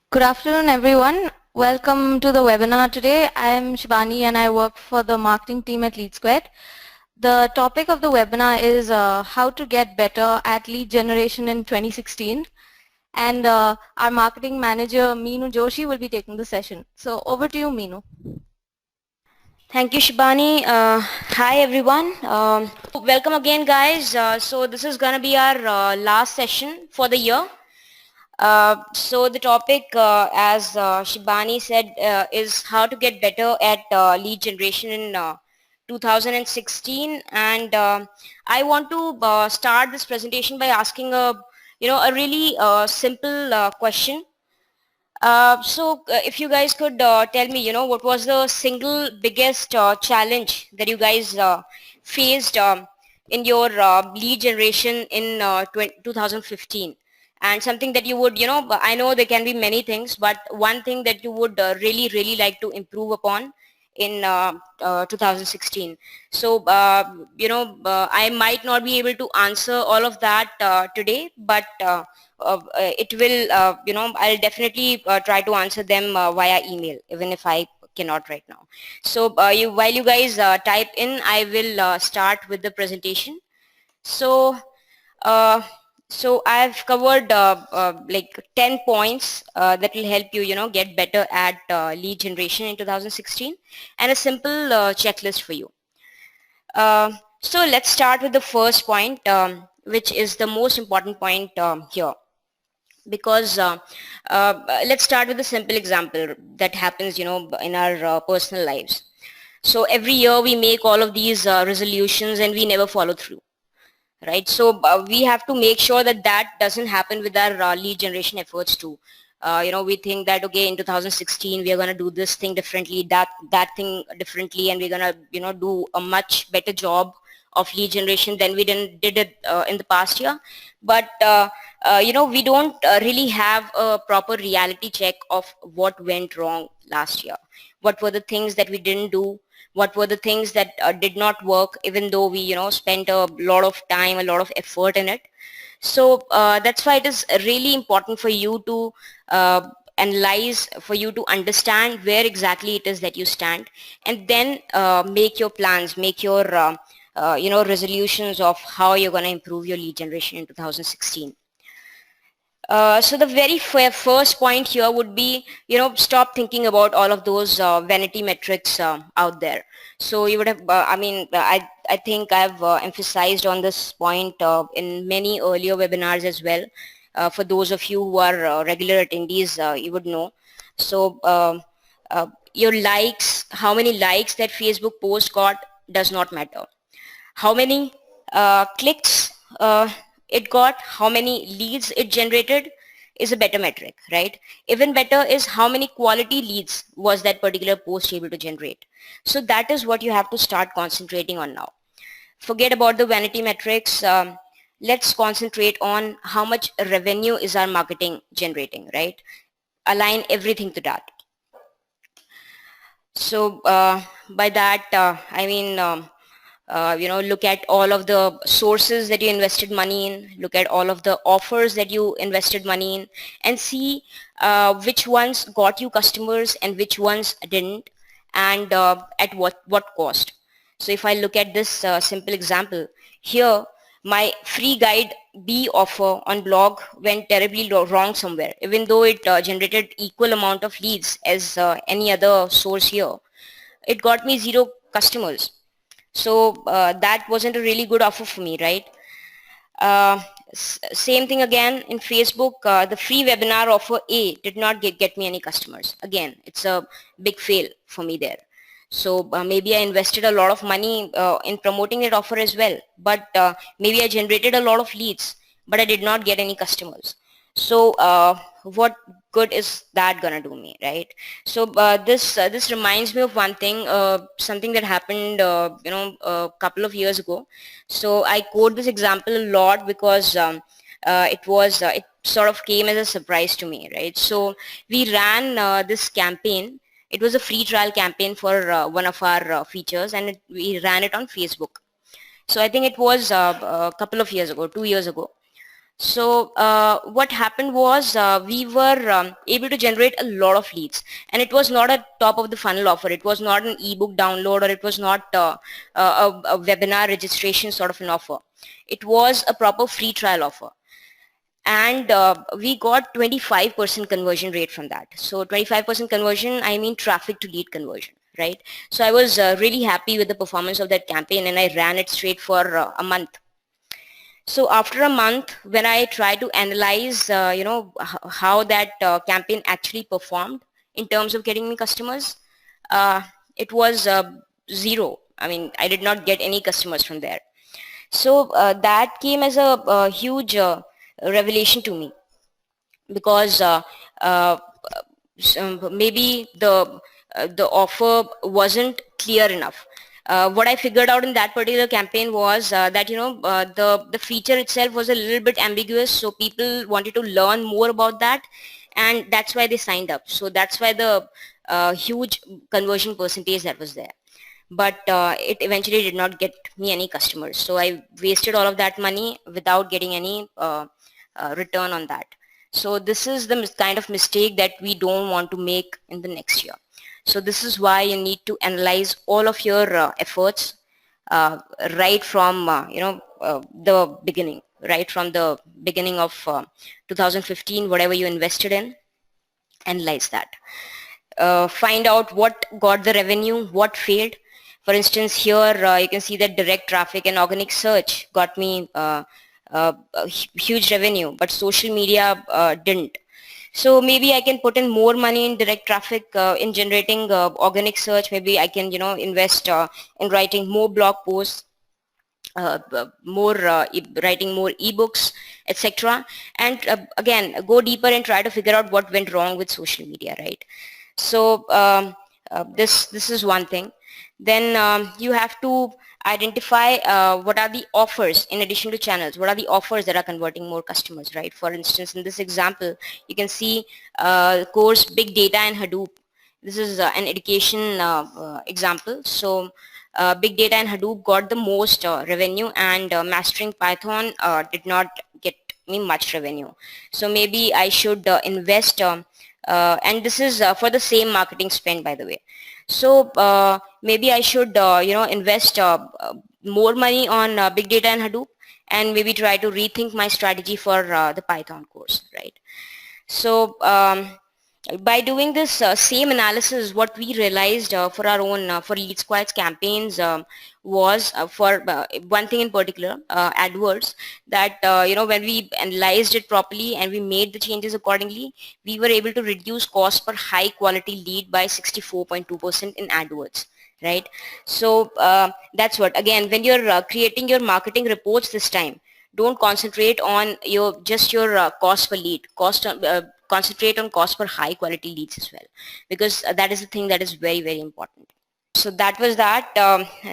Good afternoon, everyone. Welcome to the webinar today. I am Shibani and I work for the marketing team at LeadSquared. The topic of the webinar is how to get better at lead generation in 2016. And our marketing manager, Meenu Joshi, will be taking the session. So over to you, Meenu. Thank you, Shibani. Hi, everyone. Welcome again, guys. So this is going to be our last session for the year. So the topic, as Shibani said, is how to get better at lead generation in 2016. And I want to start this presentation by asking a really simple question. If you guys could tell me, what was the single biggest challenge that you guys faced in your lead generation in 2015, and something that you would, I know there can be many things, but one thing that you would really, really like to improve upon in 2016. So, I might not be able to answer all of that today, but it will, I'll definitely try to answer them via email, even if I cannot right now. So while you guys type in, I will start with the presentation. So, uh, so I've covered like 10 points that will help you, get better at lead generation in 2016, and a simple checklist for you. So let's start with the first point, which is the most important point here. Because let's start with a simple example that happens, in our personal lives. So every year we make all of these resolutions and we never follow through, right? So we have to make sure that that doesn't happen with our lead generation efforts too. We think that, okay, in 2016 we are going to do this thing differently, that thing differently, and we're going to, do a much better job of lead generation than we did it in the past year. But we don't really have a proper reality check of what went wrong last year. What were the things that we didn't do? What were the things that did not work, even though we, spent a lot of time, a lot of effort in it? So that's why it is really important for you to analyze, for you to understand where exactly it is that you stand, and then make your plans, make your resolutions of how you're going to improve your lead generation in 2016. So the very first point here would be, stop thinking about all of those vanity metrics out there. So you would have, I think I've emphasized on this point in many earlier webinars as well. For those of you who are regular attendees, you would know. So your likes, how many likes that Facebook post got does not matter. How many clicks it got, how many leads it generated is a better metric, right? Even better is how many quality leads was that particular post able to generate. So that is what you have to start concentrating on now. Forget about the vanity metrics. Let's concentrate on how much revenue is our marketing generating, right? Align everything to that. So by that, I mean, look at all of the sources that you invested money in, look at all of the offers that you invested money in, and see which ones got you customers and which ones didn't, and at what cost. So if I look at this simple example here, my free guide B offer on blog went terribly wrong somewhere, even though it generated equal amount of leads as any other source here. It got me 0 customers. So that wasn't a really good offer for me, right? Same thing again in Facebook. The free webinar offer A did not get me any customers. Again, it's a big fail for me there. So maybe I invested a lot of money in promoting that offer as well, but maybe I generated a lot of leads, but I did not get any customers. So what good is that gonna do me, right? So this reminds me of one thing, something that happened a couple of years ago. So I quote this example a lot because it sort of came as a surprise to me, right? So we ran this campaign. It was a free trial campaign for one of our features, and we ran it on Facebook. So I think it was a couple of years ago, 2 years ago. So what happened was we were able to generate a lot of leads, and it was not a top of the funnel offer. It was not an ebook download, or it was not a webinar registration sort of an offer. It was a proper free trial offer, and we got 25% conversion rate from that. So 25% conversion, I mean traffic to lead conversion, right? So I was really happy with the performance of that campaign, and I ran it straight for a month. So after a month, when I tried to analyze, how that campaign actually performed in terms of getting me customers, uh, it was zero. I mean, I did not get any customers from there. So that came as a huge revelation to me, because uh, maybe the offer wasn't clear enough. What I figured out in that particular campaign was that the feature itself was a little bit ambiguous, so people wanted to learn more about that, and that's why they signed up. So that's why the huge conversion percentage that was there. But it eventually did not get me any customers, so I wasted all of that money without getting any return on that. So this is the kind of mistake that we don't want to make in the next year. So this is why you need to analyze all of your efforts uh, right from the beginning, right from the beginning of 2015, whatever you invested in, analyze that. Find out what got the revenue, what failed. For instance, here you can see that direct traffic and organic search got me a huge revenue, but social media didn't. So maybe I can put in more money in direct traffic, in generating organic search. Maybe I can, invest in writing more blog posts, writing more ebooks, etc. And again, go deeper and try to figure out what went wrong with social media, right? So this is one thing. Then you have to identify what are the offers in addition to channels. What are the offers that are converting more customers, right? For instance, in this example, you can see course Big Data and Hadoop. This is an education example. So Big Data and Hadoop got the most revenue, and Mastering Python did not get me much revenue. So maybe I should invest, and this is for the same marketing spend, by the way. So maybe I should invest more money on Big Data and Hadoop, and maybe try to rethink my strategy for the Python course, right? So by doing this same analysis, what we realized for our own, for LeadSquared's campaigns, was for one thing in particular, AdWords, that when we analyzed it properly and we made the changes accordingly, we were able to reduce cost per high quality lead by 64.2% in AdWords, right? So that's what, again, when you're creating your marketing reports this time, don't concentrate on your cost per lead. Concentrate on cost per high quality leads as well, because that is the thing that is very, very important. So that was that.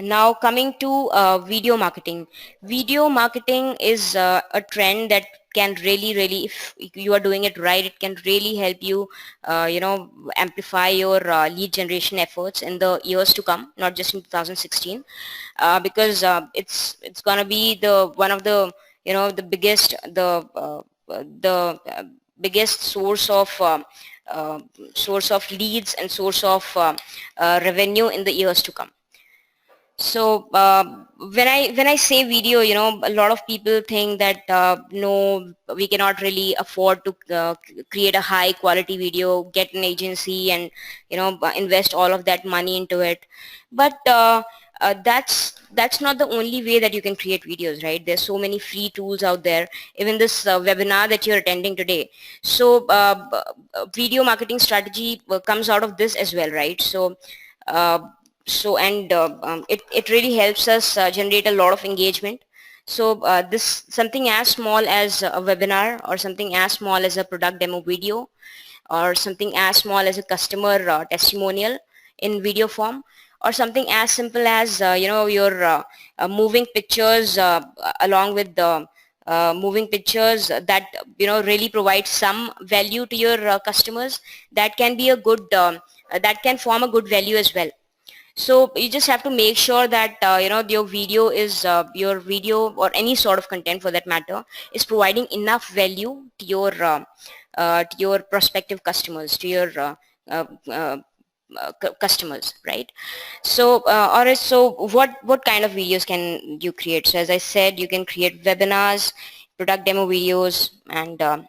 Now coming to video marketing. Video marketing is a trend that can really, if you are doing it right, it can really help you, amplify your lead generation efforts in the years to come, not just in 2016, because it's gonna be the one of the the biggest biggest source of leads and source of revenue in the years to come. So when I say video, a lot of people think that no, we cannot really afford to create a high quality video, get an agency, and invest all of that money into it. But that's not the only way that you can create videos, right? There's so many free tools out there. Even this webinar that you're attending today. So video marketing strategy comes out of this as well, right? So it really helps us generate a lot of engagement. So this something as small as a webinar, or something as small as a product demo video, or something as small as a customer testimonial in video form, or something as simple as your moving pictures along with the moving pictures that really provide some value to your customers, that can be a good that can form a good value as well. So you just have to make sure that your video is your video or any sort of content for that matter is providing enough value to your prospective customers, to your uh, uh, customers, right? So or else, so what kind of videos can you create? So as I said, you can create webinars, product demo videos, and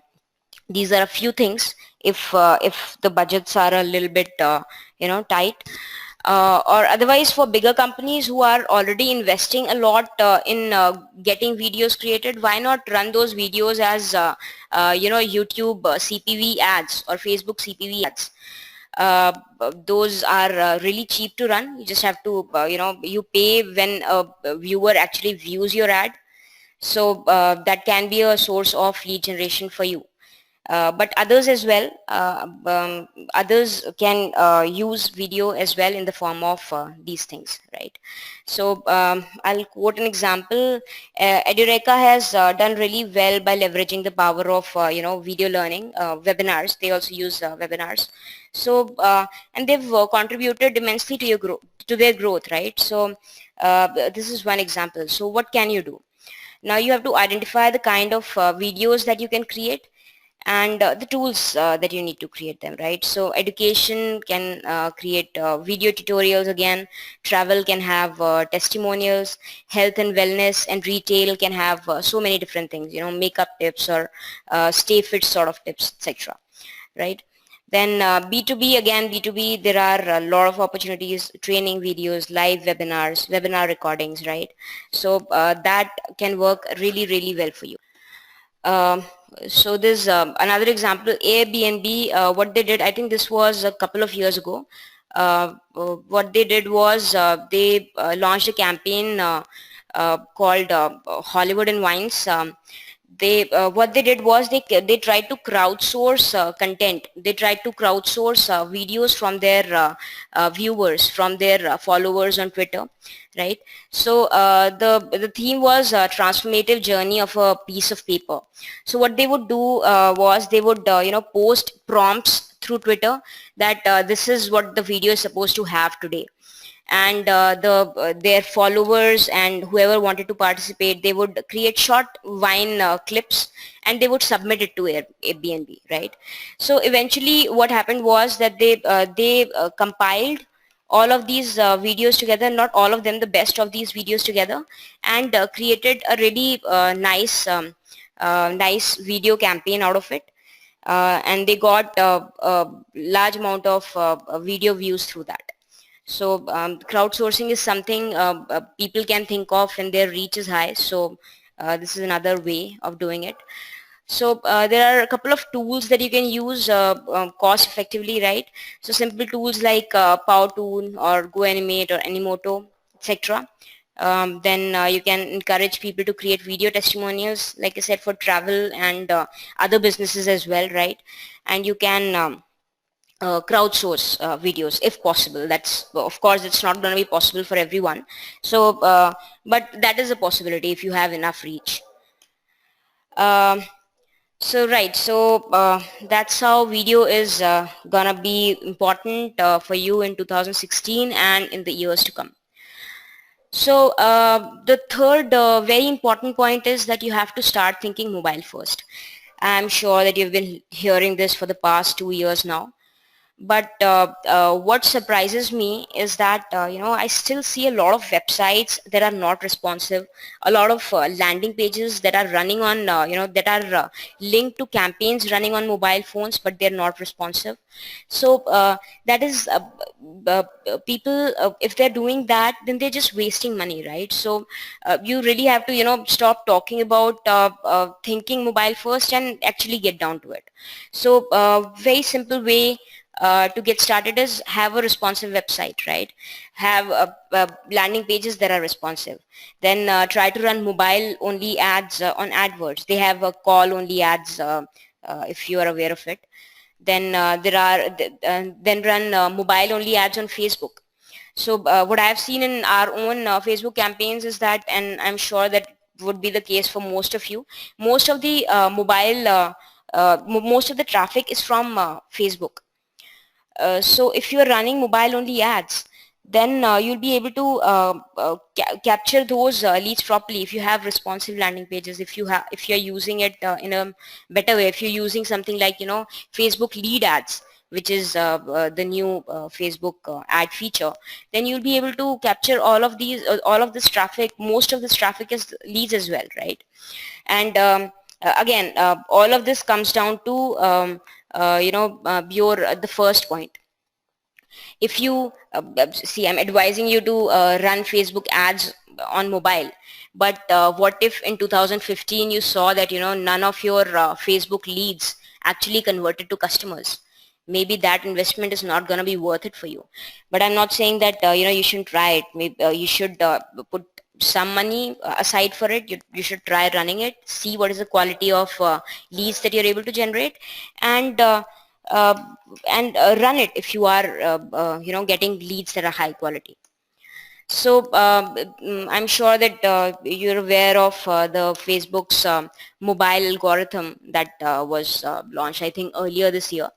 these are a few things if the budgets are a little bit tight, or otherwise for bigger companies who are already investing a lot in getting videos created, why not run those videos as YouTube CPV ads or Facebook CPV ads. uh, those are really cheap to run. You just have to you pay when a viewer actually views your ad. So that can be a source of lead generation for you. But others as well, others can use video as well in the form of these things, right? So I'll quote an example. Edureka has done really well by leveraging the power of video learning, webinars. They also use webinars. So and they've contributed immensely to your growth, to their growth, right? So this is one example. So what can you do? Now you have to identify the kind of videos that you can create and the tools that you need to create them, right? So education can create video tutorials again, travel can have testimonials, health and wellness and retail can have so many different things, makeup tips or stay fit sort of tips, etc., right? Then B2B, again, B2B, there are a lot of opportunities, training videos, live webinars, webinar recordings, right? So that can work really, really well for you. Um, so there's another example, Airbnb. What they did, I think this was a couple of years ago. What they did was they launched a campaign called Hollywood and Wines. They what they did was they tried to crowdsource content. They tried to crowdsource videos from their viewers, from their followers on Twitter, right? So the theme was a transformative journey of a piece of paper. So what they would do was they would post prompts through Twitter that this is what the video is supposed to have today, and their followers and whoever wanted to participate, they would create short wine clips and they would submit it to Airbnb, right? So eventually what happened was that they compiled all of these videos together, not all of them, the best of these videos together, and created a really nice video campaign out of it, and they got a large amount of video views through that. So crowdsourcing is something people can think of when their reach is high. So this is another way of doing it. So there are a couple of tools that you can use cost effectively, right? So simple tools like PowerTool or GoAnimate or Animoto, etc. Then you can encourage people to create video testimonials, like I said, for travel and other businesses as well, right? And you can crowdsource videos if possible. That's, of course, it's not going to be possible for everyone. So but that is a possibility if you have enough reach. um, so right, so that's how video is gonna be important for you in 2016 and in the years to come. So the third very important point is that you have to start thinking mobile first. I'm sure that you've been hearing this for the past 2 years now. But what surprises me is that I still see a lot of websites that are not responsive, a lot of landing pages that are running on that are linked to campaigns running on mobile phones, but they're not responsive. So that is people, if they're doing that, then they're just wasting money, right? So you really have to stop talking about thinking mobile first and actually get down to it. So very simple way to get started is have a responsive website, right? Have landing pages that are responsive. Then try to run mobile only ads on AdWords. They have a call only ads if you are aware of it. Then then run mobile only ads on Facebook. So what I have seen in our own Facebook campaigns is that, and I'm sure that would be the case for most of you, most of the most of the traffic is from Facebook. So if you're running mobile only ads, then you'll be able to capture those leads properly if you have responsive landing pages, if you're using it in a better way, if you're using something like Facebook lead ads, which is the new Facebook ad feature, then you'll be able to capture all of this traffic. Most of this traffic is leads as well, right? And again, all of this comes down to your the first point. If you see, I'm advising you to run Facebook ads on mobile, but what if in 2015 you saw that none of your Facebook leads actually converted to customers? Maybe that investment is not going to be worth it for you. But I'm not saying that you shouldn't try it. Maybe you should put some money aside for it. You should try running it, see what is the quality of leads that you're able to generate, and uh, run it if you are getting leads that are high quality. So I'm sure that you're aware of the Facebook's mobile algorithm that was launched, I think, earlier this year.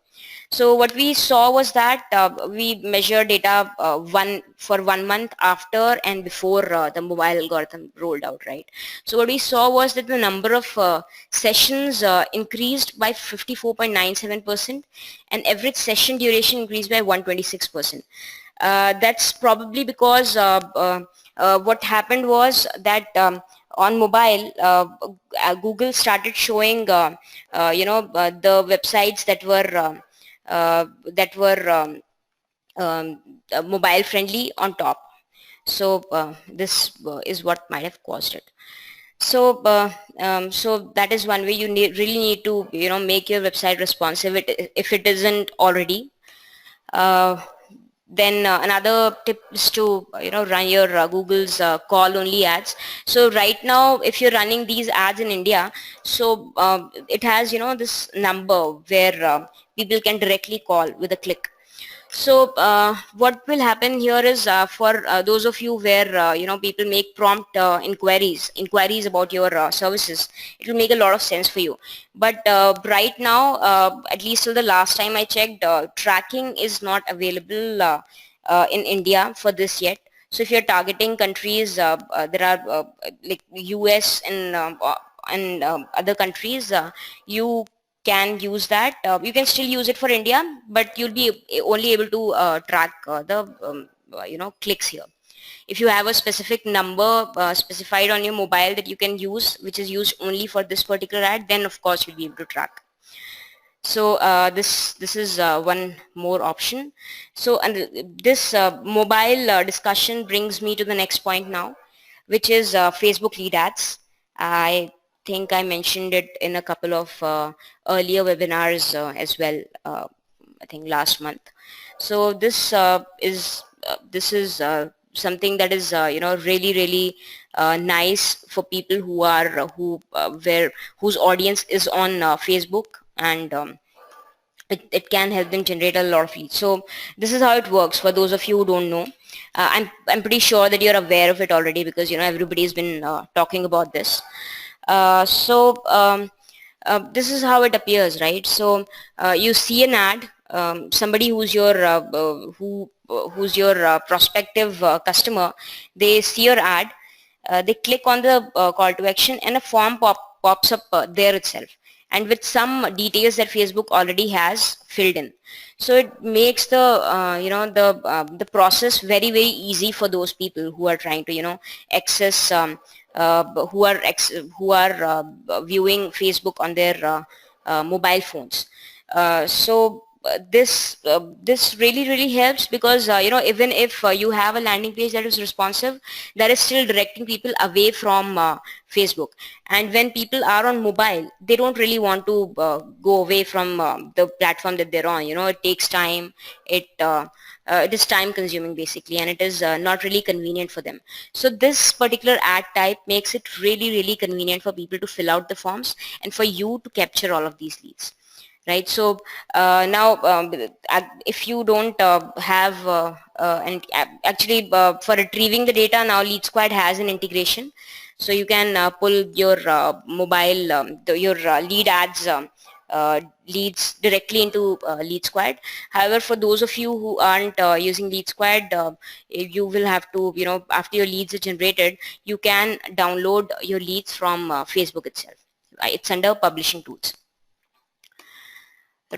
So what we saw was that we measure data for 1 month after and before the mobile algorithm rolled out, right? So what we saw was that the number of sessions increased by 54.97%, and average session duration increased by 126%. That's probably because what happened was that on mobile, Google started showing the websites that were mobile friendly on top. So this is what might have caused it. So so that is one way you really need to make your website responsive if it isn't already. Uh, then another tip is to run your Google's call only ads. So right now, if you're running these ads in India, so it has this number where people can directly call with a click. So what will happen here is for those of you where people make prompt inquiries about your services, it will make a lot of sense for you. But right now, at least till the last time I checked, tracking is not available in India for this yet. So if you're targeting countries, there are like US and other countries, you can use that. You can still use it for India, but you'll be only able to track the clicks here. If you have a specific number specified on your mobile that you can use, which is used only for this particular ad, then of course you'll be able to track. So this is one more option. So and this mobile discussion brings me to the next point now, which is Facebook lead ads. I think I mentioned it in a couple of earlier webinars as well, I think last month. So this is something that is really nice for people who are whose audience is on Facebook, and it can help them generate a lot of leads. So this is how it works for those of you who don't know. I'm pretty sure that you're aware of it already, because everybody's been talking about this. This is how it appears, right? So you see an ad, somebody who's your prospective customer, they see your ad, they click on the call to action, and a form pops up there itself, and with some details that Facebook already has filled in. So it makes the the process very easy for those people who are trying to access who are viewing Facebook on their mobile phones. This really helps, because even if you have a landing page that is responsive, that is still directing people away from Facebook. And when people are on mobile, they don't really want to go away from the platform that they're on. It takes time. It is time consuming basically, and it is not really convenient for them. So this particular ad type makes it really convenient for people to fill out the forms and for you to capture all of these leads. Right. So now if you don't have and actually for retrieving the data, now LeadSquared has an integration. So you can pull your mobile your lead ads leads directly into LeadSquared. However, for those of you who aren't using LeadSquared, you will have to, after your leads are generated, you can download your leads from Facebook itself. It's under publishing tools.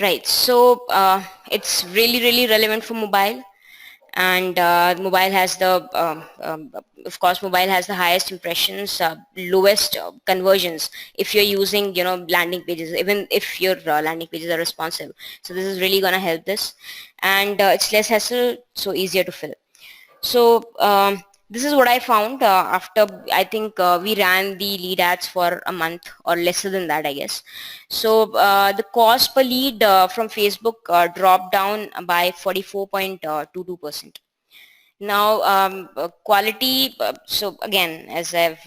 Right, so it's really relevant for mobile, and mobile has the of course mobile has the highest impressions, lowest conversions if you're using landing pages, even if your landing pages are responsive. So this is really going to help this, and it's less hassle, so easier to fill. So this is what I found after I think we ran the lead ads for a month or lesser than that, I guess. So the cost per lead from Facebook dropped down by 44.22%. Now quality, so again, as I've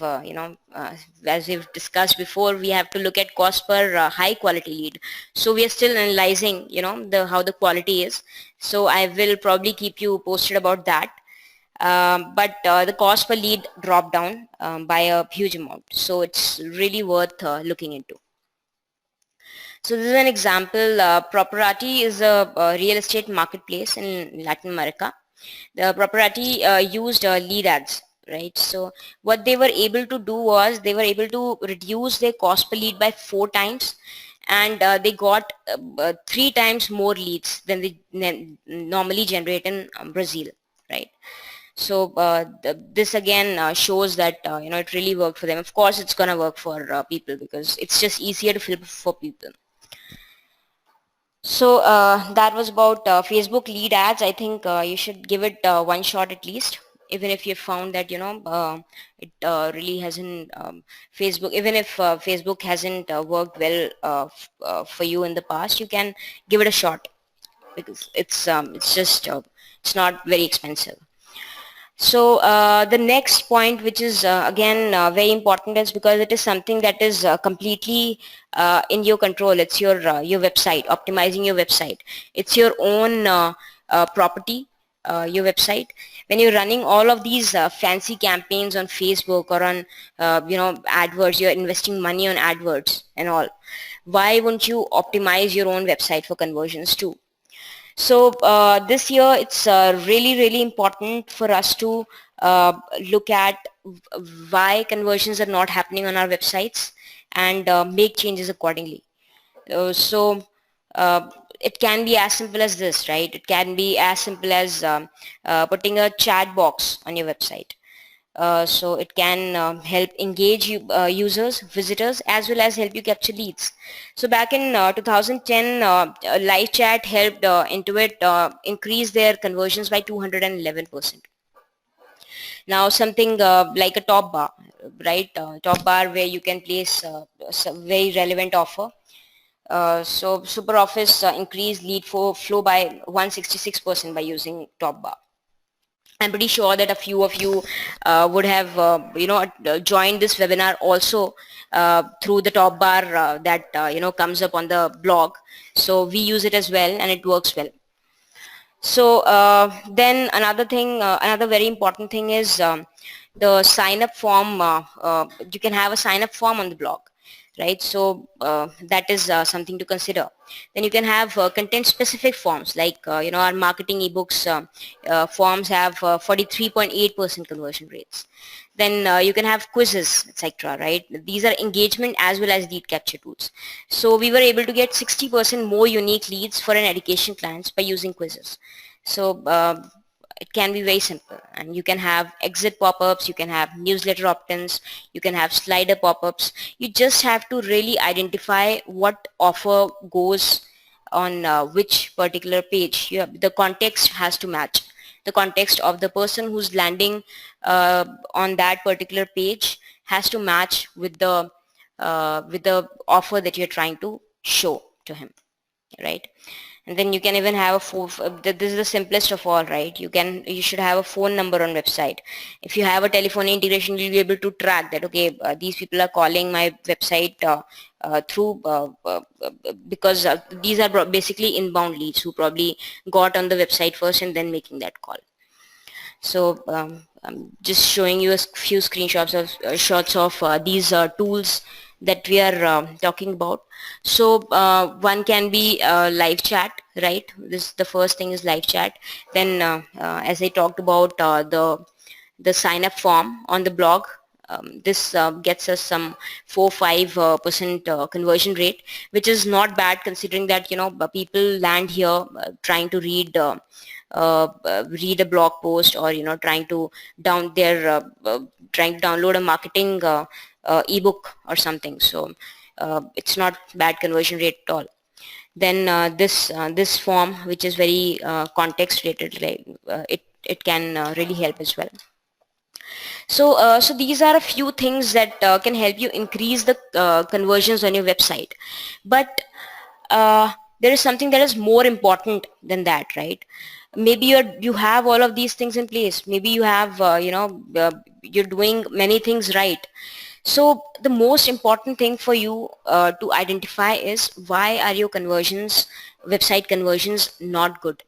as we've discussed before, we have to look at cost per high quality lead. So we are still analyzing how the quality is. So I will probably keep you posted about that. But the cost per lead dropped down by a huge amount, so it's really worth looking into. So this is an example. Property is a real estate marketplace in Latin America. The Property used lead ads, right? So what they were able to do was they were able to reduce their cost per lead by 4 times, and they got 3 times more leads than they normally generate in Brazil, right? So this again shows that it really worked for them. Of course it's gonna work for people, because it's just easier to fill for people. So that was about Facebook lead ads. I think you should give it one shot at least, even if you found that it really hasn't Facebook, even if Facebook hasn't worked well for you in the past, you can give it a shot, because it's just it's not very expensive. So the next point, which is again very important, is because it is something that is completely in your control. It's your website, optimizing your website. It's your own property, your website. When you're running all of these fancy campaigns on Facebook or on AdWords, you're investing money on AdWords and all. Why won't you optimize your own website for conversions too? So this year it's really important for us to look at why conversions are not happening on our websites, and make changes accordingly. So it can be as simple as this, right? It can be as simple as putting a chat box on your website. So it can help engage users, visitors, as well as help you capture leads. So back in 2010, live chat helped Intuit increase their conversions by 211%. Now something like a top bar, right? Top bar where you can place some very relevant offer. So SuperOffice increased lead flow by 166% by using top bar. I'm pretty sure that a few of you would have joined this webinar also through the top bar that comes up on the blog. So we use it as well, and it works well. So then another thing, another very important thing is the sign up form. You can have a sign up form on the blog, right? So that is something to consider. Then you can have content specific forms, like our marketing ebooks forms have 43.8% conversion rates. Then you can have quizzes, etc., right? These are engagement as well as lead capture tools. So we were able to get 60% more unique leads for an education clients by using quizzes. So it can be very simple, and you can have exit pop-ups, you can have newsletter opt-ins, you can have slider pop-ups. You just have to really identify what offer goes on which particular page. The context has to match. The context of the person who's landing on that particular page has to match with the offer that you're trying to show to him, right? And then you can even have this is the simplest of all, right? You should have a phone number on website. If you have a telephone integration, you'll be able to track that, okay, these people are calling my website through because these are basically inbound leads who probably got on the website first and then making that call. So I'm just showing you a few screenshots of shots of these tools that we are talking about. So one can be live chat, right? This the first thing is live chat. Then as I talked about the sign up form on the blog, this gets us some 4-5% conversion rate, which is not bad considering that people land here trying to read a blog post, or trying to trying to download a marketing ebook or something. So it's not bad conversion rate at all. Then this form, which is very context related, like, it can really help as well. So these are a few things that can help you increase the conversions on your website. But there is something that is more important than that, right? Maybe you have all of these things in place. Maybe you have you're doing many things right. So the most important thing for you to identify is, why are your website conversions not good?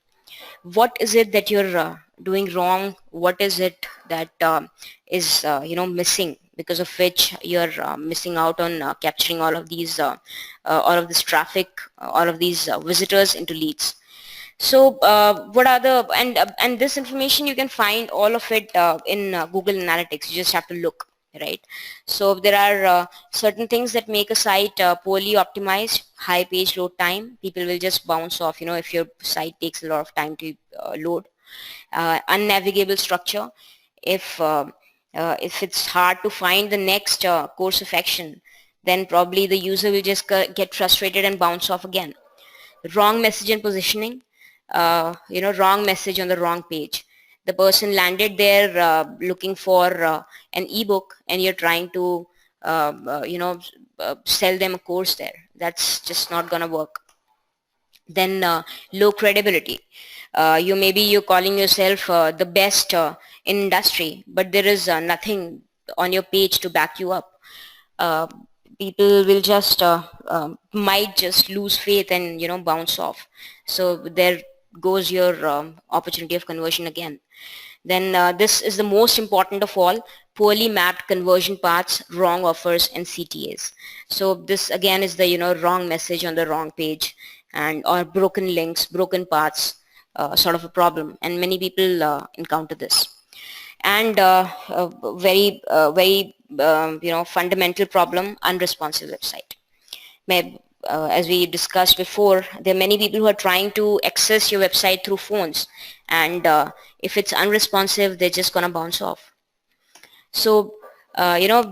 What is it that you're doing wrong? What is it that is missing, because of which you're missing out on capturing all of this traffic, all of these visitors into leads? So what are the and this information, you can find all of it in Google Analytics. You just have to look, right? So there are certain things that make a site poorly optimized: high page load time. People will just bounce off if your site takes a lot of time to load. Unnavigable structure. If it's hard to find the next course of action, then probably the user will just get frustrated and bounce off again. Wrong message and positioning. Wrong message on the wrong page. The person landed there looking for an ebook, and you're trying to sell them a course there. That's just not gonna work. Then low credibility. You're calling yourself the best in industry, but there is nothing on your page to back you up. uh, People will just might just lose faith and bounce off. So there goes your opportunity of conversion again. Then this is the most important of all: poorly mapped conversion paths, wrong offers, and CTAs. So this again is the wrong message on the wrong page, and or broken links, broken paths, sort of a problem, and many people encounter this. And very fundamental problem: unresponsive website. As we discussed before, there are many people who are trying to access your website through phones, and if it's unresponsive, they're just gonna bounce off. So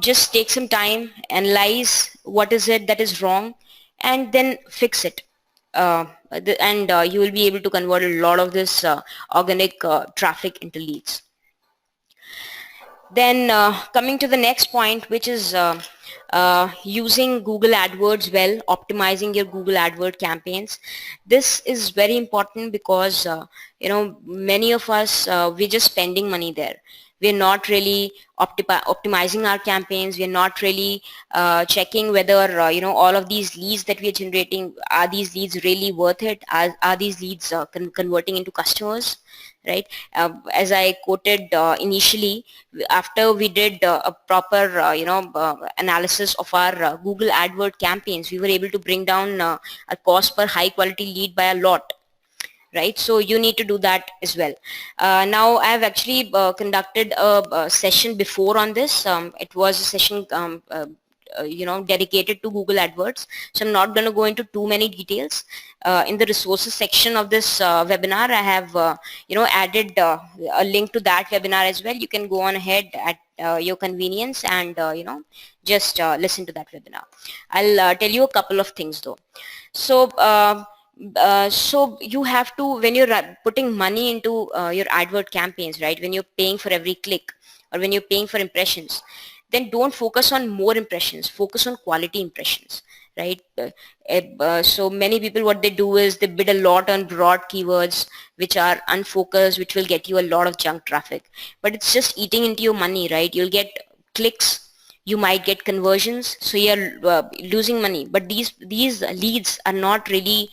just take some time, analyze what is it that is wrong, and then fix it. And you will be able to convert a lot of this organic traffic into leads. Then coming to the next point, which is using Google Adwords well, optimizing your Google Adword campaigns. This is very important because many of us, we're just spending money there. We're not really optimizing our campaigns. We're not really checking whether all of these leads that we are generating, are these leads really worth it? Are these leads converting into customers? Right? As I quoted initially, after we did a proper analysis of our Google Adword campaigns, we were able to bring down a cost per high quality lead by a lot. Right? So you need to do that as well. Now I have actually conducted a session before on this. It was a session dedicated to Google Adwords. So I'm not going to go into too many details. In the resources section of this webinar, I have added a link to that webinar as well. You can go on ahead at your convenience and just listen to that webinar. I'll tell you a couple of things though. So so you have to, when you're putting money into your advert campaigns, right, when you're paying for every click or when you're paying for impressions, then don't focus on more impressions, focus on quality impressions, right? So many people, what they do is they bid a lot on broad keywords which are unfocused, which will get you a lot of junk traffic, but it's just eating into your money, right? You'll get clicks, you might get conversions, so you're losing money, but these leads are not really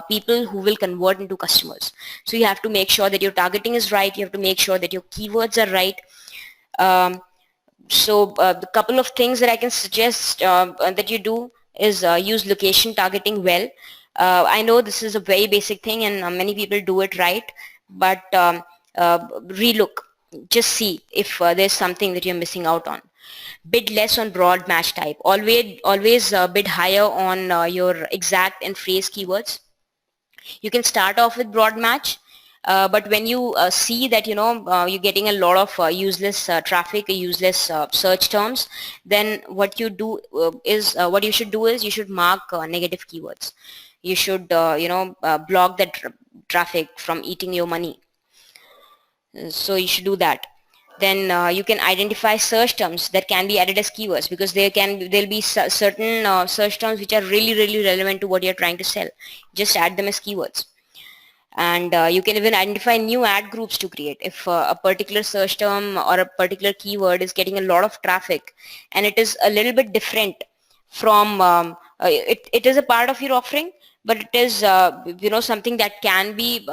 people who will convert into customers. So you have to make sure that your targeting is right, you have to make sure that your keywords are right. The couple of things that I can suggest that you do is use location targeting well. I know this is a very basic thing and many people do it right, but relook, just see if there's something that you're missing out on. Bid less on broad match type. Always bid higher on your exact and phrase keywords. You can start off with broad match, but when you see that you're getting a lot of useless traffic, useless search terms, then what you do is what you should do is you should mark negative keywords. You should block that traffic from eating your money. So you should do that. Then you can identify search terms that can be added as keywords, because there'll be certain search terms which are really relevant to what you're trying to sell. Just add them as keywords. And you can even identify new ad groups to create. If a particular search term or a particular keyword is getting a lot of traffic and it is a little bit different from it is a part of your offering, but it is something that can be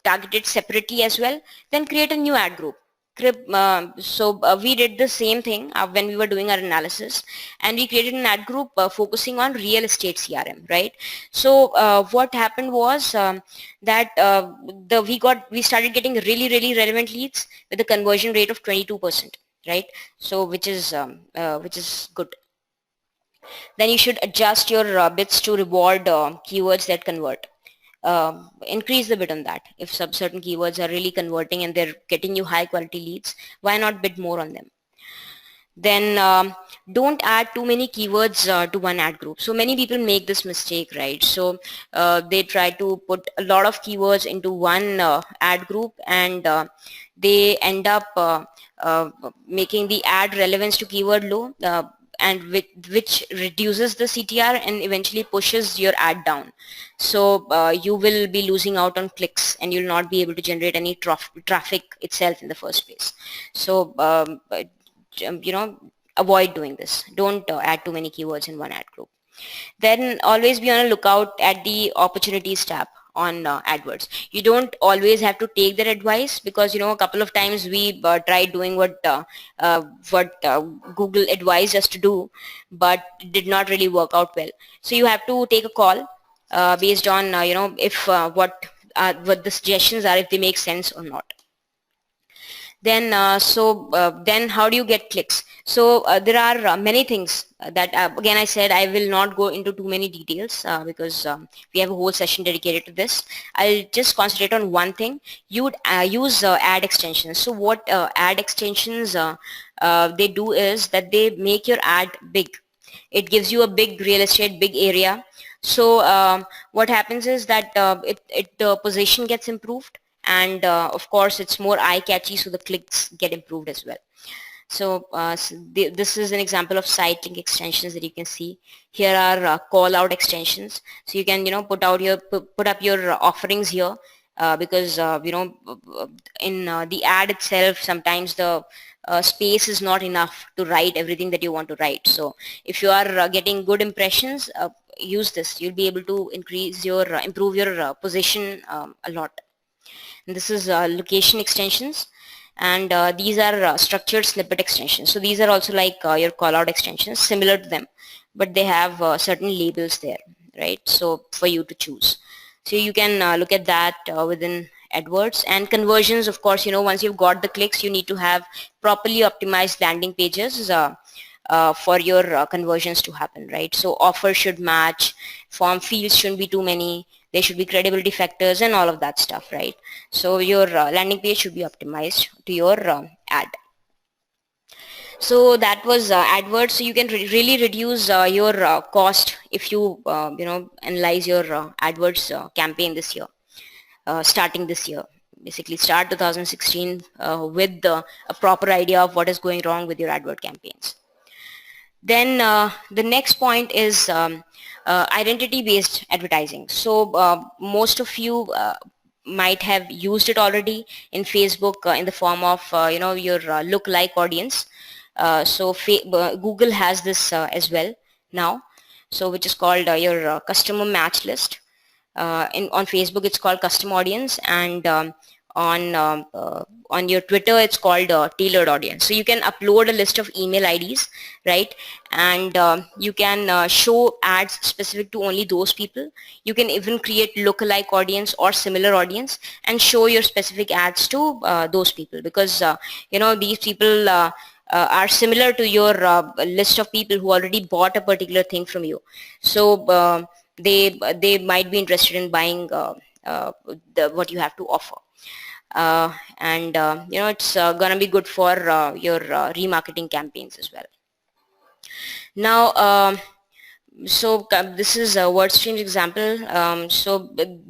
targeted separately as well, then create a new ad group. We did the same thing when we were doing our analysis, and we created an ad group focusing on real estate CRM, right? So what happened was that we started getting really relevant leads with a conversion rate of 22%, right? So which is good. Then you should adjust your bits to reward keywords that convert. Increase the bid on that. If certain keywords are really converting and they're getting you high quality leads, why not bid more on them? Then don't add too many keywords to one ad group. So many people make this mistake, right? So they try to put a lot of keywords into one ad group, and they end up making the ad relevance to keyword low, and which reduces the CTR and eventually pushes your ad down. So you will be losing out on clicks, and you'll not be able to generate any traffic itself in the first place. So avoid doing this. Don't add too many keywords in one ad group. Then always be on a lookout at the opportunities tab on AdWords. You don't always have to take that advice, because a couple of times we tried doing what Google advised us to do, but it did not really work out well. So you have to take a call based on if what the suggestions are, if they make sense or not. Then then how do you get clicks? So there are many things that again I said I will not go into too many details because we have a whole session dedicated to this. I'll just concentrate on one thing. You would use ad extensions. So what ad extensions they do is that they make your ad big. It gives you a big real estate, big area. So what happens is that the position gets improved, and of course it's more eye-catchy, so the clicks get improved as well. So, this is an example of site link extensions that you can see. Here are call out extensions. So you can put up your offerings here because in the ad itself sometimes the space is not enough to write everything that you want to write. So if you are getting good impressions, use this. You'll be able to improve your position a lot. And this is location extensions, and these are structured snippet extensions. So these are also like your callout extensions, similar to them, but they have certain labels there, right? So for you to choose. So you can look at that within AdWords. And conversions, of course, once you've got the clicks, you need to have properly optimized landing pages for your conversions to happen, right? So offer should match, form fields shouldn't be too many, there should be credibility factors and all of that stuff, right? So your landing page should be optimized to your ad. So that was AdWords. So you can really reduce your cost if you analyze your AdWords campaign this year, starting this year. Basically start 2016 with a proper idea of what is going wrong with your AdWord campaigns. Then the next point is identity-based advertising. So most of you might have used it already in Facebook in the form of your look-like audience. So Google has this as well now, so which is called your customer match list. On Facebook it's called custom audience, and on your Twitter, it's called tailored audience. So you can upload a list of email IDs, right? And you can show ads specific to only those people. You can even create lookalike audience or similar audience and show your specific ads to those people, because these people are similar to your list of people who already bought a particular thing from you. So they might be interested in buying what you have to offer. And it's gonna be good for your remarketing campaigns as well. Now this is a WordStream's example.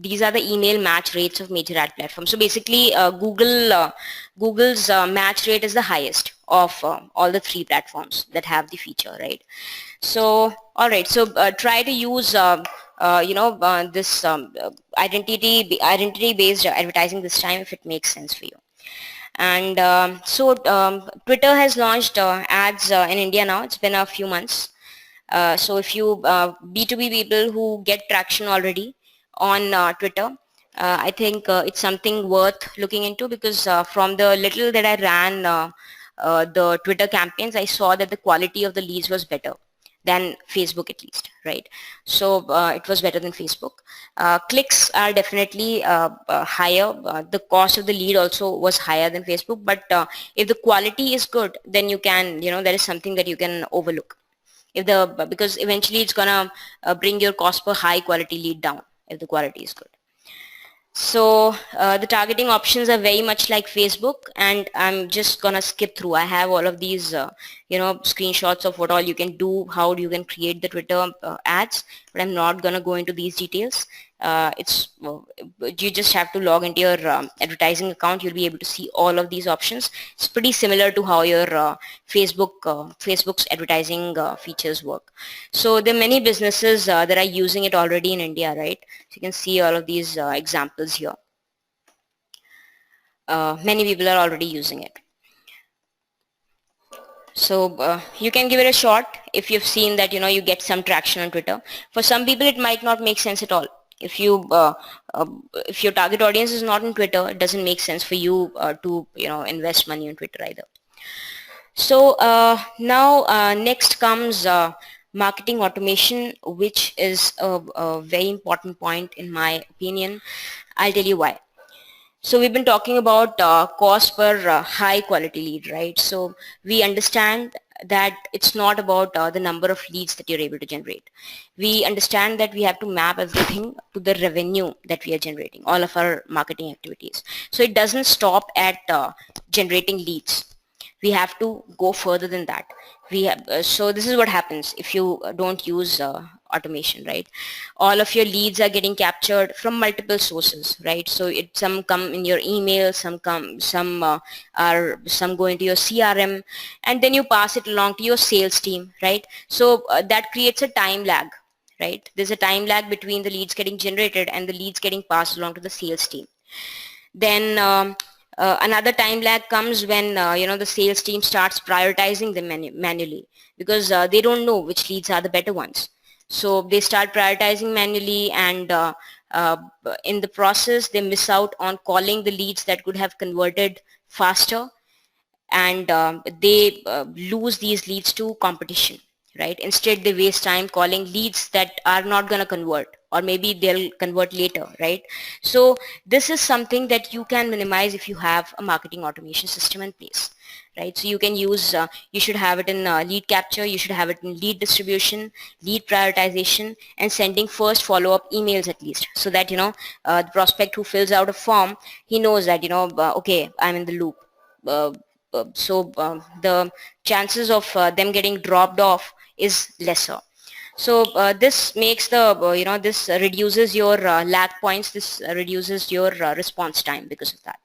These are the email match rates of major ad platforms. So basically Google's match rate is the highest of all the 3 platforms that have the feature, right? So all right, so try to use this identity based advertising this time if it makes sense for you. And Twitter has launched ads in India now. It's been a few months. So if you B2B people who get traction already on Twitter, I think it's something worth looking into, because from the little that I ran the Twitter campaigns, I saw that the quality of the leads was better than Facebook, at least, right? So it was better than Facebook. Clicks are definitely higher. The cost of the lead also was higher than Facebook, but if the quality is good, then you can, that is something that you can overlook. Because eventually it's gonna bring your cost per high quality lead down if the quality is good. So the targeting options are very much like Facebook, and I'm just gonna skip through. I have all of these screenshots of what all you can do, how you can create the Twitter ads, but I'm not gonna go into these details. You just have to log into your advertising account. You'll be able to see all of these options. It's pretty similar to how your Facebook's advertising features work. So there are many businesses that are using it already in India, right? So you can see all of these examples here. Many people are already using it. So you can give it a shot if you've seen that you get some traction on Twitter. For some people it might not make sense at all. If your target audience is not on Twitter, it doesn't make sense for you to invest money on Twitter either. So now next comes marketing automation, which is a very important point in my opinion. I'll tell you why. So we've been talking about cost per high quality lead, right? So we understand that it's not about the number of leads that you're able to generate. We understand that we have to map everything to the revenue that we are generating, all of our marketing activities. So it doesn't stop at generating leads. We have to go further than that. So this is what happens if you don't use automation, right? All of your leads are getting captured from multiple sources, right? So some come in your email, some go into your CRM, and then you pass it along to your sales team, right? So that creates a time lag, right? There's a time lag between the leads getting generated and the leads getting passed along to the sales team. Then another time lag comes when the sales team starts prioritizing them manually, because they don't know which leads are the better ones. So they start prioritizing manually, and in the process they miss out on calling the leads that could have converted faster, and they lose these leads to competition, right? Instead they waste time calling leads that are not going to convert, or maybe they'll convert later, right? So this is something that you can minimize if you have a marketing automation system in place, right? So you can use, you should have it in lead capture, you should have it in lead distribution, lead prioritization, and sending first follow-up emails at least, so that the prospect who fills out a form, he knows that okay, I'm in the loop. The chances of them getting dropped off is lesser. So this makes this reduces your lag points. This reduces your response time because of that.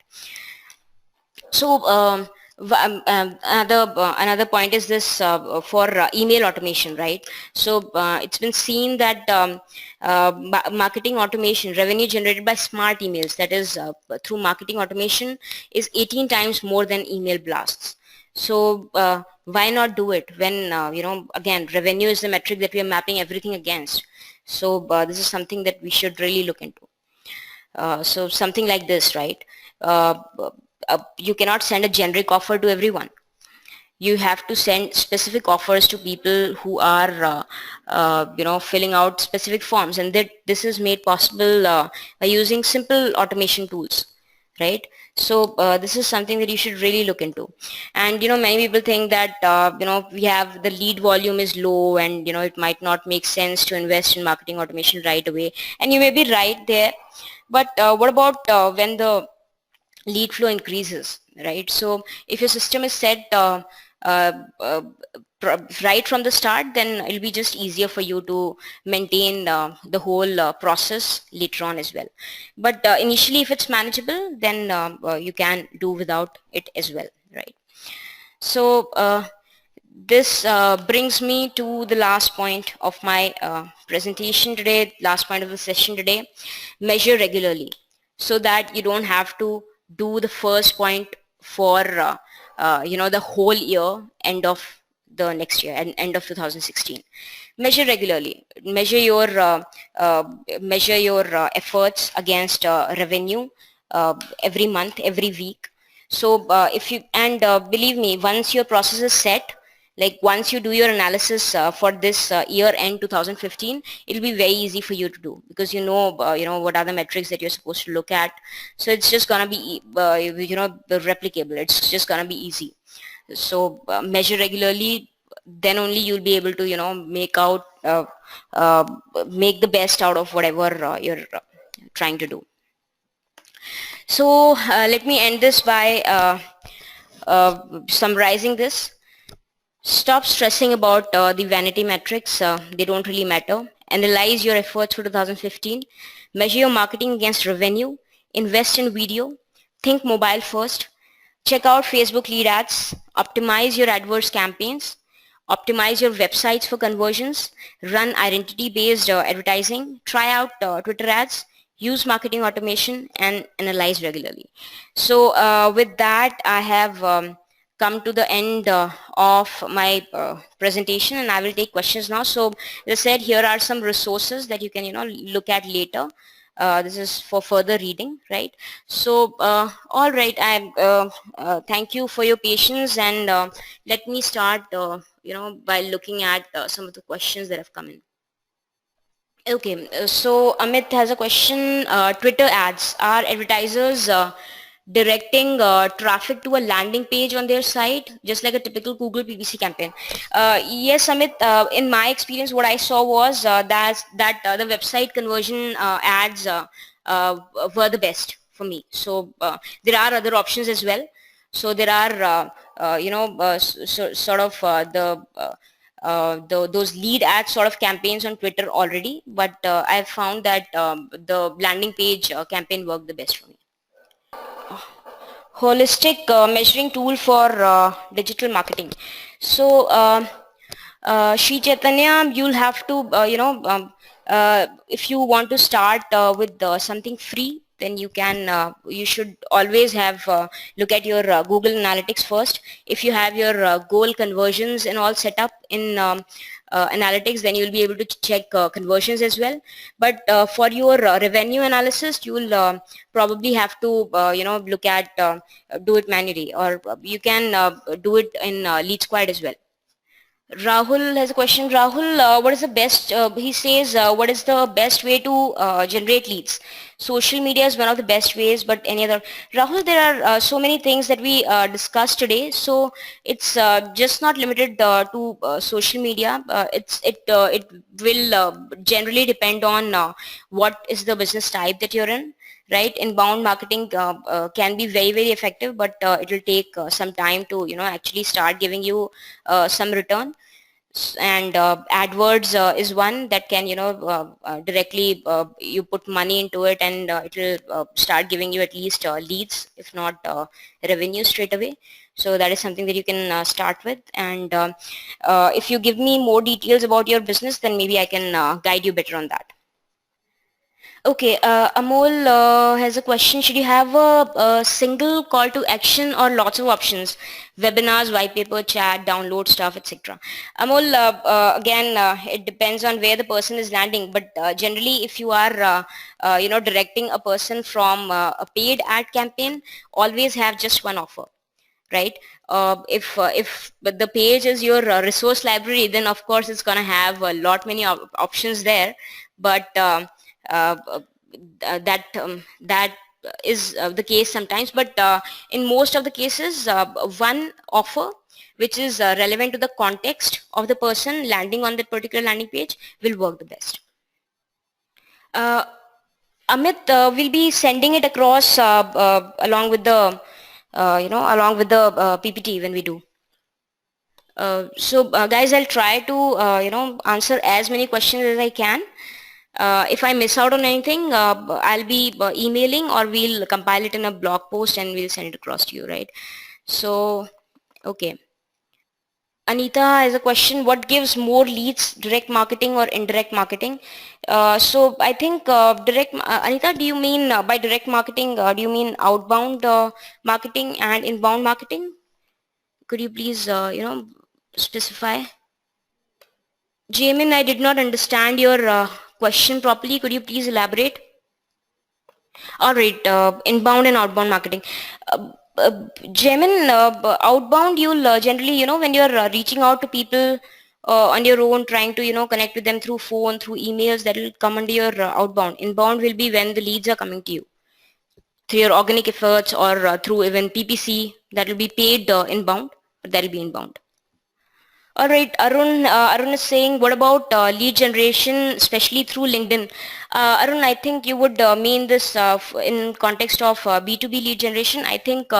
So another point is this for email automation, right? So it's been seen that marketing automation, revenue generated by smart emails, that is through marketing automation, is 18 times more than email blasts. So why not do it when again, revenue is the metric that we are mapping everything against. So this is something that we should really look into. So something like this, right? you cannot send a generic offer to everyone. You have to send specific offers to people who are filling out specific forms, and that this is made possible by using simple automation tools, right? So this is something that you should really look into. And many people think that we have the lead volume is low, and it might not make sense to invest in marketing automation right away, and you may be right there. But what about when the lead flow increases, right? So if your system is set uh, uh, right from the start, then it'll be just easier for you to maintain the whole process later on as well. But initially, if it's manageable, then you can do without it as well, right? So this brings me to the last point of my presentation today, last point of the session today. Measure regularly, so that you don't have to do the first point for the whole year, end of the next year and end of 2016. Measure regularly. Measure your efforts against revenue every month, every week. So if you, and believe me, once your process is set, like once you do your analysis for this year end 2015, it'll be very easy for you to do, because what are the metrics that you're supposed to look at. So it's just gonna be replicable. It's just gonna be easy. So measure regularly, then only you'll be able to uh, make the best out of whatever you're trying to do. So let me end this by summarizing this. Stop stressing about the vanity metrics. They don't really matter. Analyze your efforts for 2015. Measure your marketing against revenue. Invest in video. Think mobile first. Check out Facebook lead ads. Optimize your AdWords campaigns. Optimize your websites for conversions. Run identity-based advertising. Try out Twitter ads. Use marketing automation, and analyze regularly. So with that, I have come to the end of my presentation, and I will take questions now. So as I said, here are some resources that you can look at later. This is for further reading, right? So all right, I thank you for your patience, and let me start by looking at some of the questions that have come in. Okay, so Amit has a question. Twitter ads, are advertisers directing traffic to a landing page on their site, just like a typical Google PPC campaign? Yes, Amit. In my experience, what I saw was that the website conversion ads were the best for me. So there are other options as well. So there are sort of those lead ad sort of campaigns on Twitter already, but I've found that the landing page campaign worked the best for me. Holistic measuring tool for digital marketing. So Shri Chaitanya, you'll have to if you want to start with something free, then you should always have look at your Google Analytics first. If you have your goal conversions and all set up in analytics, then you'll be able to check conversions as well. But for your revenue analysis, you will probably have to look at do it manually, or you can do it in LeadSquared as well. Rahul has a question. Rahul, what is the best, he says, what is the best way to generate leads? Social media is one of the best ways, but any other? Rahul, there are so many things that we discussed today. So it's just not limited to social media. It will generally depend on what is the business type that you're in. Right, inbound marketing can be very, very effective, but it will take some time to actually start giving you some return. And AdWords is one that can directly you put money into it, and it will start giving you at least leads, if not revenue straight away. So that is something that you can start with. And if you give me more details about your business, then maybe I can guide you better on that. Okay, Amol has a question. Should you have a single call to action or lots of options? Webinars, white paper, chat, download stuff, etc. Amol, again, it depends on where the person is landing. But generally, if you are, directing a person from a paid ad campaign, always have just one offer, right? If the page is your resource library, then of course it's going to have a lot many options there. But uh, that is the case sometimes. But in most of the cases, one offer which is relevant to the context of the person landing on that particular landing page will work the best. Uh, Amit will be sending it across along with the PPT when we do. Guys, I'll try to answer as many questions as I can. If I miss out on anything, I'll be emailing, or we'll compile it in a blog post and we'll send it across to you, right? So, okay. Anita has a question: what gives more leads, direct marketing or indirect marketing? So I think Anita, do you mean by direct marketing, do you mean outbound marketing and inbound marketing? Could you please, specify? Jamin, I did not understand your question properly. Could you please elaborate? All right, inbound and outbound marketing. Jamin, outbound, you'll generally, when you're reaching out to people on your own, trying to, connect with them through phone, through emails, that will come under your outbound. Inbound will be when the leads are coming to you through your organic efforts, or through even PPC. That will be paid inbound, but that will be inbound. All right, Arun is saying, what about lead generation, especially through LinkedIn? Arun, I think you would mean this in context of B2B lead generation. I think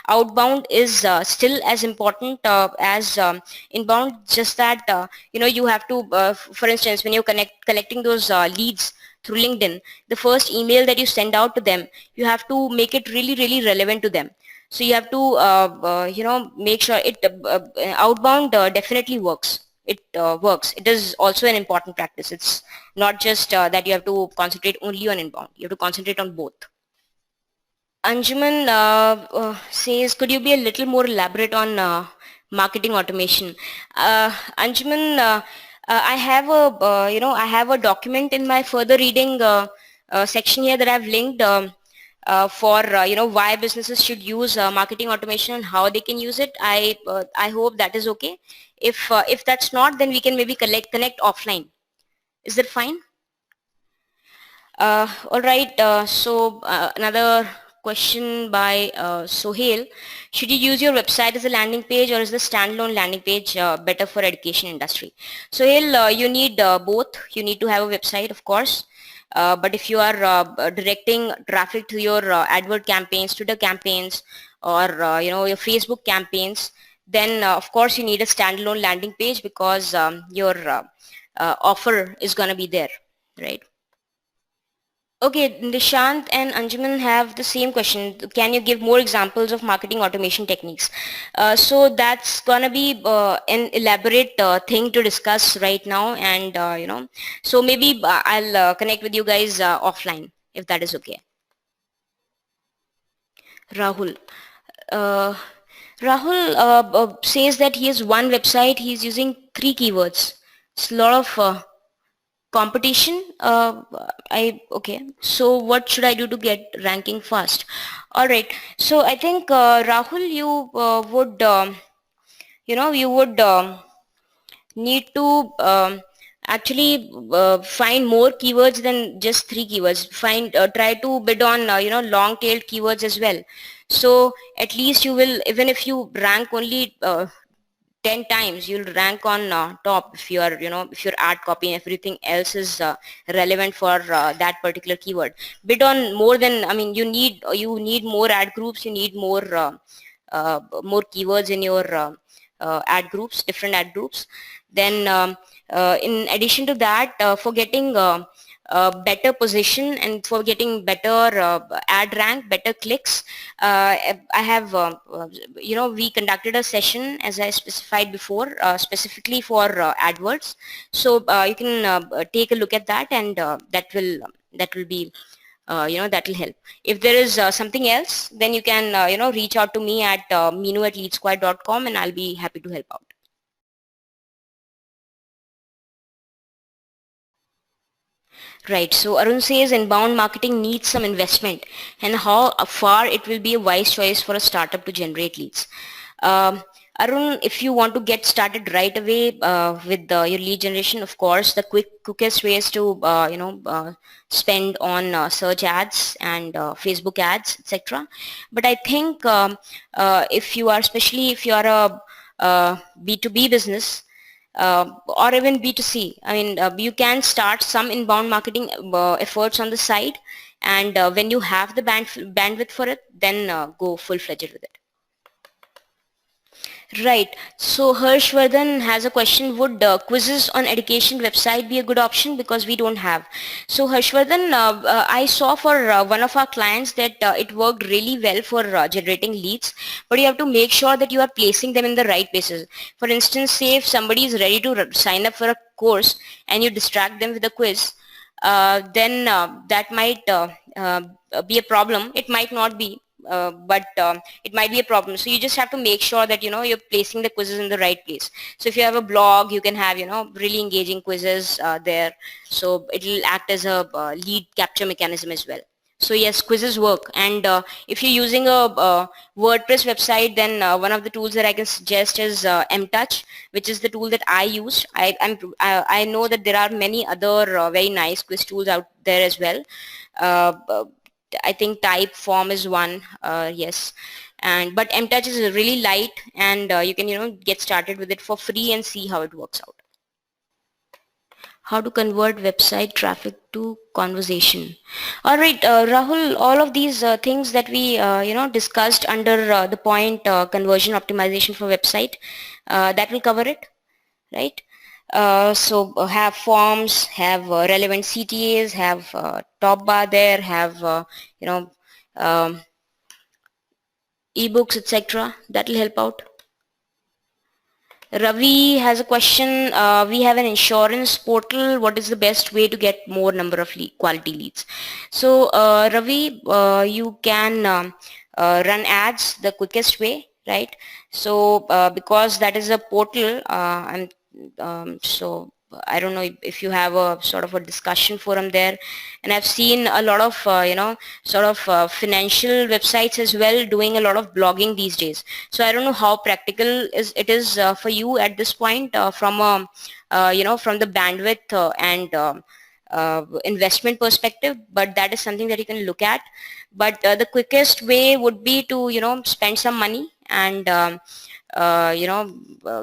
outbound is still as important as inbound, just that, you have to, for instance, when you're collecting those leads through LinkedIn, the first email that you send out to them, you have to make it really, really relevant to them. So you have to, make sure it outbound definitely works. It works. It is also an important practice. It's not just that you have to concentrate only on inbound. You have to concentrate on both. Anjuman says, could you be a little more elaborate on marketing automation? Anjuman, I have a, I have a document in my further reading section here that I've linked. For why businesses should use marketing automation and how they can use it. I hope that is okay. If that's not, then we can maybe connect offline. Is that fine? All right. Another question by Sohail: should you use your website as a landing page, or is the standalone landing page better for education industry? Sohail, you need both. You need to have a website, of course. But if you are directing traffic to your advert campaigns, Twitter campaigns, or your Facebook campaigns, then of course you need a standalone landing page, because your offer is going to be there, right? Okay, Nishant and Anjuman have the same question. Can you give more examples of marketing automation techniques? So that's gonna be an elaborate thing to discuss right now, and so maybe I'll connect with you guys offline, if that is okay. Rahul. Uh, Rahul says that he has one website. He's using 3 keywords. It's a lot of competition. Okay, so what should I do to get ranking fast? All right, so I think Rahul, you would you would need to actually find more keywords than just 3 keywords. Try to bid on long tailed keywords as well. So at least you will, even if you rank only 10 times, you'll rank on top if you are, if your ad copy and everything else is relevant for that particular keyword. Bid on more than, I mean, you need more ad groups, you need more keywords in your ad groups, different ad groups. Then in addition to that, for getting better position and for getting better ad rank, better clicks, I have, we conducted a session, as I specified before, specifically for AdWords. So you can take a look at that, and that will be that will help. If there is something else, then you can reach out to me at minu@leadsquared.com, and I'll be happy to help out. Right. So Arun says inbound marketing needs some investment, and how far it will be a wise choice for a startup to generate leads. Um, Arun, if you want to get started right away with your lead generation, of course, the quickest way is to spend on search ads and Facebook ads, etc. But I think if you are, especially if you are a B2B business, or even B2C. I mean, you can start some inbound marketing efforts on the side, and when you have the bandwidth for it, then go full-fledged with it. Right. So Harshvardhan has a question. Would quizzes on education website be a good option? Because we don't have. So Harshvardhan, I saw for one of our clients that it worked really well for generating leads, but you have to make sure that you are placing them in the right places. For instance, say if somebody is ready to sign up for a course and you distract them with a quiz, then that might be a problem. It might not be, but it might be a problem. So you just have to make sure that you're placing the quizzes in the right place. So if you have a blog, you can have really engaging quizzes there, so it will act as a lead capture mechanism as well. So yes, quizzes work. And if you're using a WordPress website, then one of the tools that I can suggest is MTouch, which is the tool that I use. I know that there are many other very nice quiz tools out there as well. I think Typeform is one, yes. But MTouch is really light, and you can get started with it for free and see how it works out. How to convert website traffic to conversation. All right, Rahul, all of these things that we discussed under the point conversion optimization for website, that will cover it, right? So have forms, have relevant CTAs, have top bar there, have um, ebooks, etc. That will help out. Ravi has a question. We have an insurance portal. What is the best way to get more number of quality leads? So Ravi, you can run ads the quickest way, right? So because that is a portal, and so I don't know if you have a sort of a discussion forum there, and I've seen a lot of financial websites as well doing a lot of blogging these days. So I don't know how practical it is for you at this point from from the bandwidth and investment perspective, but that is something that you can look at. But the quickest way would be to spend some money and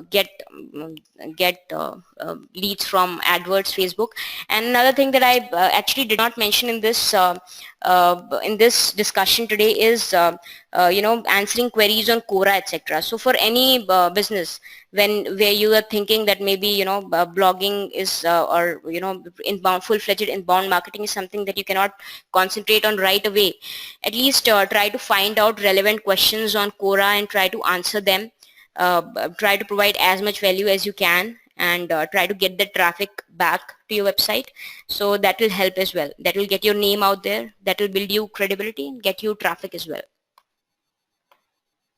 get leads from AdWords, Facebook. And another thing that I actually did not mention in this discussion today is answering queries on Quora, etc. So for any business where you are thinking that maybe blogging is or inbound, full-fledged inbound marketing is something that you cannot concentrate on right away, at least try to find out relevant questions on Quora and try to answer them. Try to provide as much value as you can, and try to get the traffic back to your website. So that will help as well. That will get your name out there. That will build you credibility and get you traffic as well.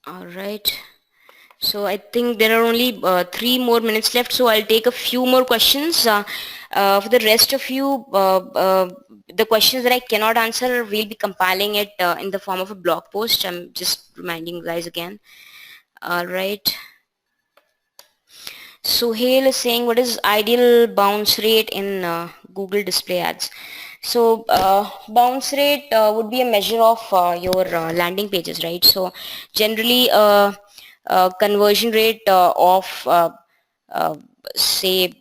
All right. So I think there are only 3 more minutes left, so I'll take a few more questions. For the rest of you, the questions that I cannot answer, we'll be compiling it in the form of a blog post. I'm just reminding you guys again. All right. Suhail is saying, what is ideal bounce rate in Google display ads? So bounce rate would be a measure of your landing pages, right? So generally conversion rate of say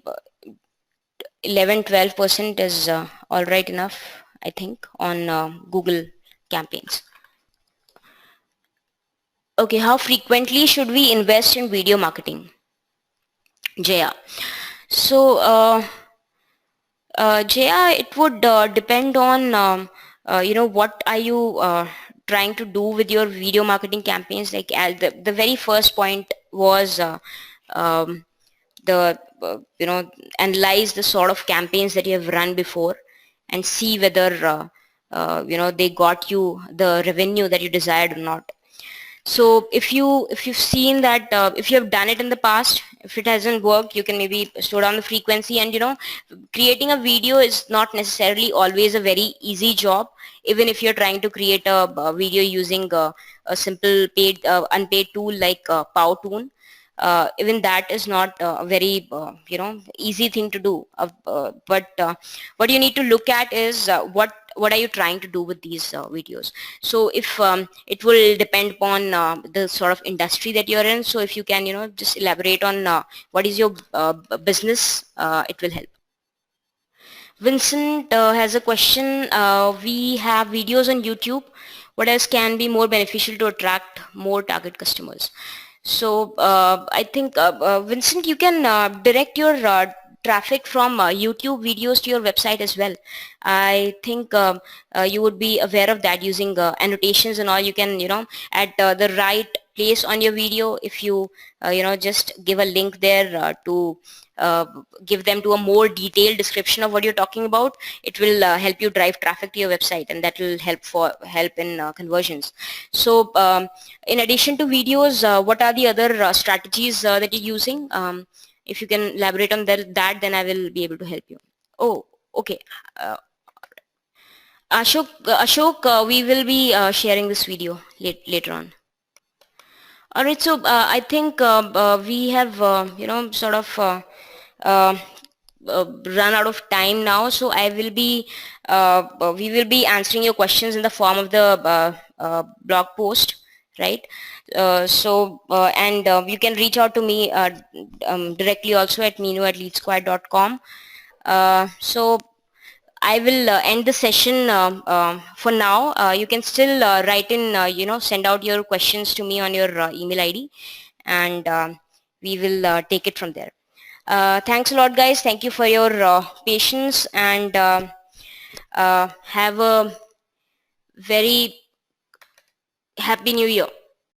11-12% is all right enough, I think, on Google campaigns. Okay, how frequently should we invest in video marketing? Jaya. So Jaya, it would depend on what are you trying to do with your video marketing campaigns. Like the very first point was um, the analyze the sort of campaigns that you have run before and see whether they got you the revenue that you desired or not. So if you've seen that, if you have done it in the past, if it hasn't worked, you can maybe slow down the frequency. And creating a video is not necessarily always a very easy job. Even if you're trying to create a video using a simple paid unpaid tool like Powtoon, even that is not a very easy thing to do. But what you need to look at is what are you trying to do with these videos. So if it will depend upon the sort of industry that you're in. So if you can just elaborate on what is your business, it will help. Vincent has a question. We have videos on YouTube. What else can be more beneficial to attract more target customers? So I think, Vincent, you can direct your traffic from YouTube videos to your website as well. I think you would be aware of that using annotations and all. You can, at the right place on your video, if you, just give a link there to uh, give them to a more detailed description of what you're talking about, it will help you drive traffic to your website, and that will help in conversions. So in addition to videos, what are the other strategies that you're using? If you can elaborate on that, then I will be able to help you. Oh, okay. uh, Ashok, we will be sharing this video later on. All right, so I think we have, sort of uh, run out of time now. So we will be answering your questions in the form of the blog post, right? And you can reach out to me directly also at minu@leadsquared.com. So I will end the session for now. You can still write in, send out your questions to me on your email ID, and we will take it from there. Thanks a lot, guys. Thank you for your patience, and have a very happy new year.